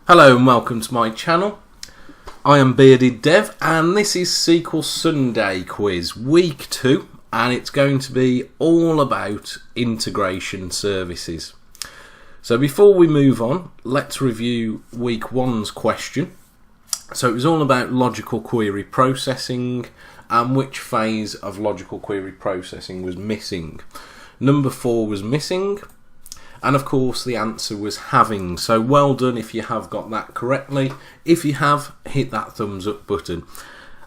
Hello and welcome to my channel. I am BeardedDev and this is SQL Sunday quiz week 2, and it's going to be all about integration services. So before we move on, let's review week 1's question. So it was all about logical query processing and which phase of logical query processing was missing. Number 4 was missing. And of course the answer was having, so well done if you have got that correctly. If you have, hit that thumbs up button.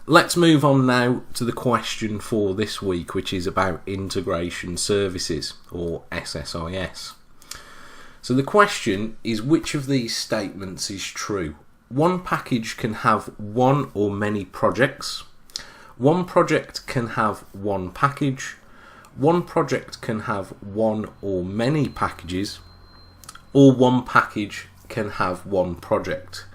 Let's move on now to the question for this week, which is about integration services, or SSIS. So the question is, which of these statements is true? One package can have one or many projects. One project can have one package. One project can have one or many packages, or one package can have one project.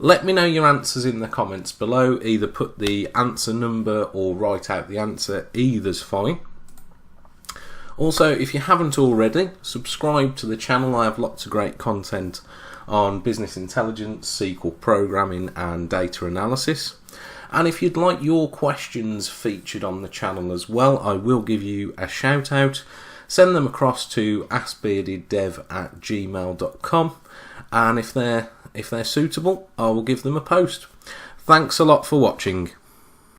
Let me know your answers in the comments below. Either put the answer number or write out the answer, either's fine. Also, if you haven't already, subscribe to the channel. I have lots of great content on business intelligence, SQL programming and data analysis. And if you'd like your questions featured on the channel as well, I will give you a shout out. Send them across to askbeardeddev@gmail.com, and if they're suitable, I will give them a post. Thanks a lot for watching.